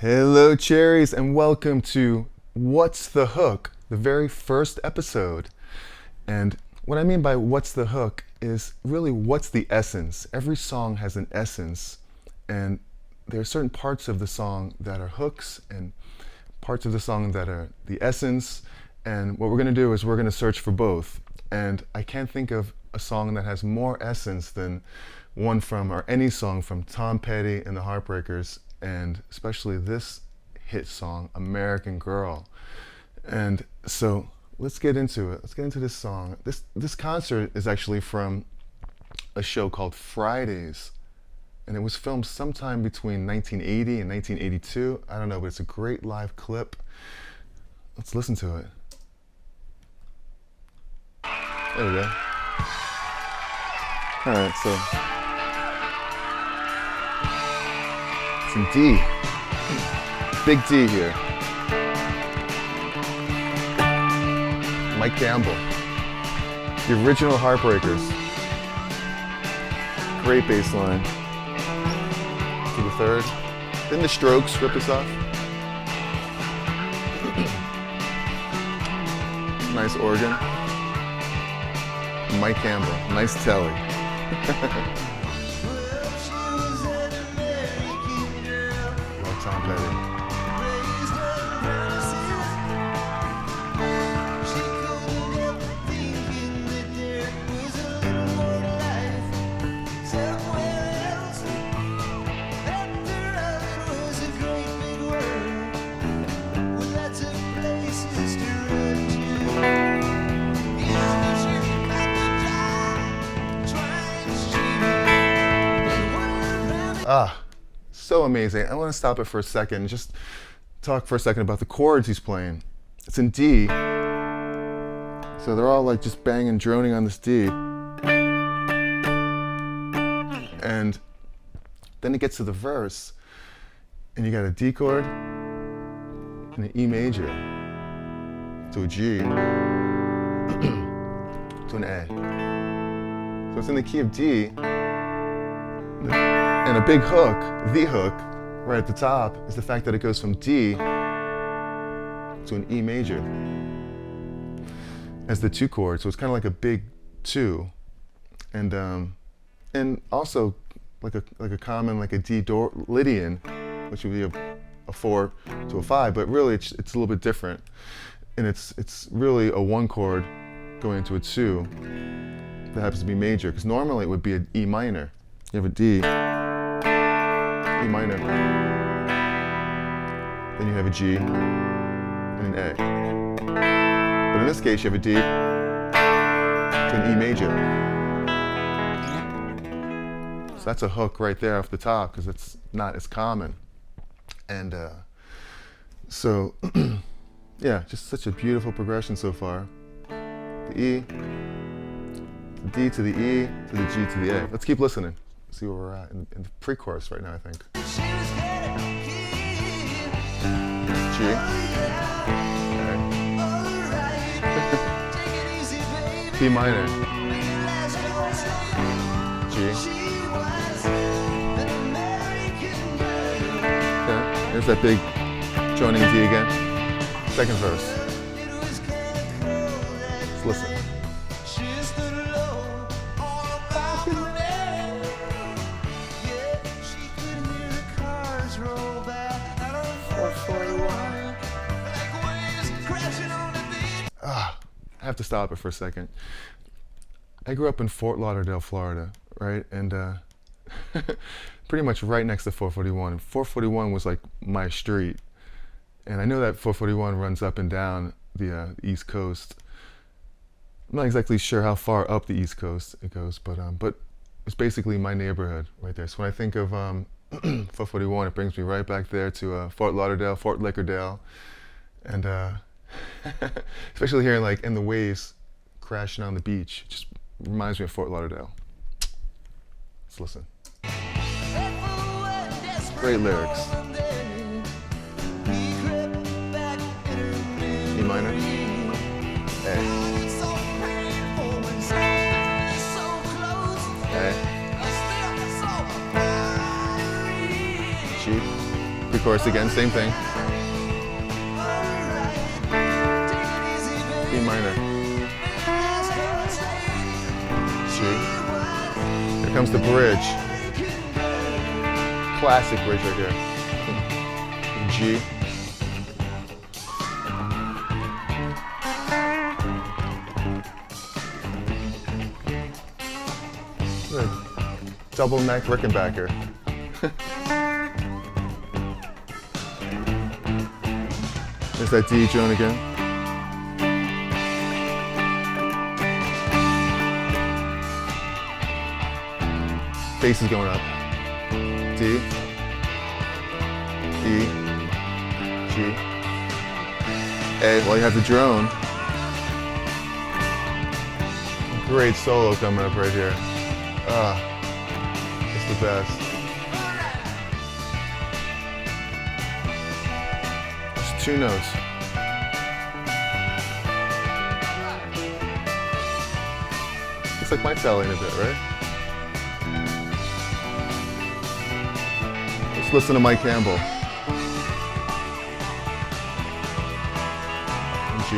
Hello, Cherries, and welcome to What's the Hook, the very first episode. And what I mean by what's the hook is really what's the essence. Every song has an essence, and there are certain parts of the song that are hooks and parts of the song that are the essence. And what we're going to do is we're going to search for both. And I can't think of a song that has more essence than one from, or any song from Tom Petty and the Heartbreakers, and especially this hit song, American Girl. And so let's get into it. Let's get into this song. This concert is actually from a show called Fridays, and it was filmed sometime between 1980 and 1982. I don't know, but it's a great live clip. Let's listen to it. There we go. All right, so it's in D. Big D here. Mike Campbell. The original Heartbreakers. Great bass line. To the third. Then the Strokes rip us off. Nice organ. Mike Campbell. Nice telly. Love Tom Petty. So amazing. I want to stop it for a second and just talk for a second about the chords he's playing. It's in D. So they're all like just banging, droning on this D. And then it gets to the verse, and you got a D chord and an E major to a G to an A. So it's in the key of D. And a big hook, the hook, right at the top, is the fact that it goes from D to an E major as the two chord. So it's kind of like a big two, and also like a common, like a D Lydian, which would be a 4 to a 5, but really it's a little bit different, and it's really a 1 chord going into a 2 that happens to be major, because normally it would be an E minor. You have a D, E minor, then you have a G and an A. But in this case, you have a D to an E major. So that's a hook right there off the top, because it's not as common. And so, yeah, just such a beautiful progression so far. The E, the D to the E, to the G to the A. Let's keep listening. See where we're at in the pre-chorus right now, I think. G. Okay. B minor. G. Okay. There's that big droning D again. Second verse. Let's listen. I have to stop it for a second. I grew up in Fort Lauderdale, Florida, right? And pretty much right next to 441. And 441 was like my street. And I know that 441 runs up and down the East Coast. I'm not exactly sure how far up the East Coast it goes, but it's basically my neighborhood right there. So when I think of 441, it brings me right back there to Fort Lauderdale, Fort Lickerdale, and especially hearing like in the waves crashing on the beach, just reminds me of Fort Lauderdale. Let's listen. Great lyrics. E minor, A, A, G, big chorus again, same thing. E minor. G. Here comes the bridge. Classic bridge right here. G. Good. Double neck Rickenbacker. There's that D drone again. Bass is going up. D, E, G, A. Well, you have the drone. Great solo coming up right here. It's the best. Just 2 notes. Looks like my telling a bit, right? Let's listen to Mike Campbell. And G.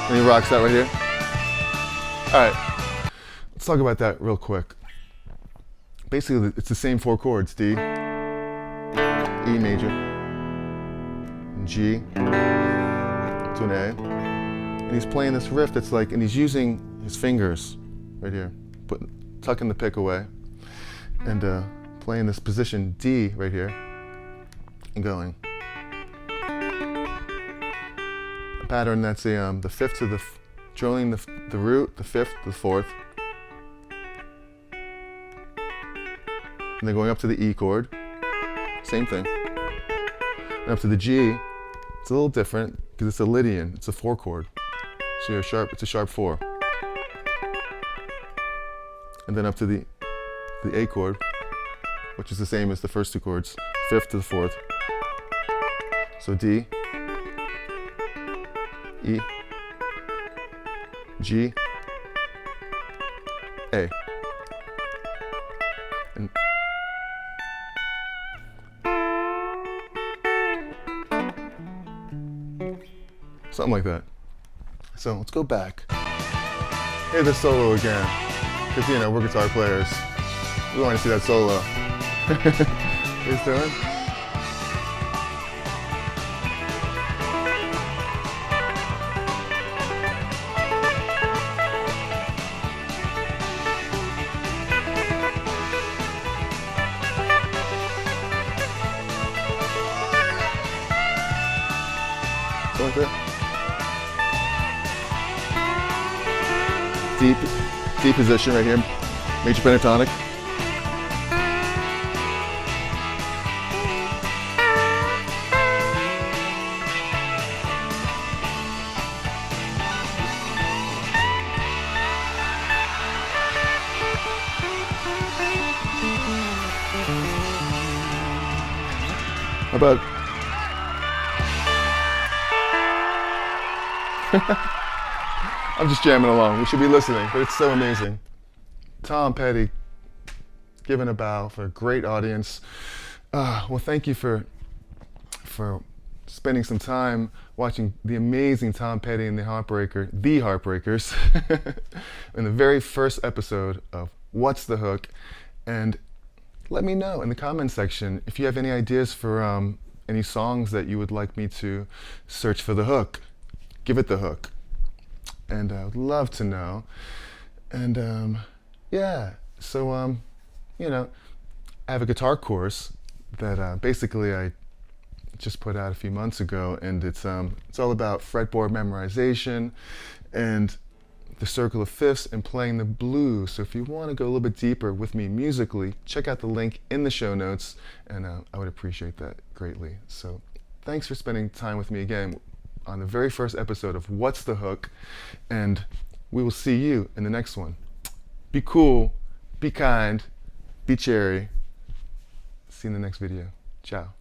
And he rocks that right here. All right, let's talk about that real quick. Basically, it's the same 4 chords: D, E major, G to an A, and he's playing this riff that's like, and he's using his fingers right here, tucking the pick away, and playing this position D right here, and going. A pattern that's the 5th to the droning the root, the 5th to the 4th, and then going up to the E chord, same thing, and up to the G. It's a little different because it's a Lydian. It's a 4 chord, so you're sharp. It's a sharp 4, and then up to the A chord, which is the same as the first 2 chords, 5th to the 4th. So D, E, G, A. And something like that. So let's go back. Hear the solo again. Because, you know, we're guitar players. We want to see that solo. What he's doing? Like that. D position right here, major pentatonic. How about I'm just jamming along. We should be listening, but it's so amazing. Tom Petty giving a bow for a great audience. Well, thank you for spending some time watching the amazing Tom Petty and the Heartbreakers, in the very first episode of What's the Hook? And let me know in the comments section if you have any ideas for any songs that you would like me to search for the hook. Give it the hook. And I would love to know. And yeah, so you know, I have a guitar course that basically I just put out a few months ago, and it's all about fretboard memorization and the circle of fifths and playing the blues. So if you want to go a little bit deeper with me musically, check out the link in the show notes, and I would appreciate that greatly. So thanks for spending time with me again on the very first episode of What's the Hook, and we will see you in the next one. Be cool, be kind, be cherry. See you in the next video. Ciao.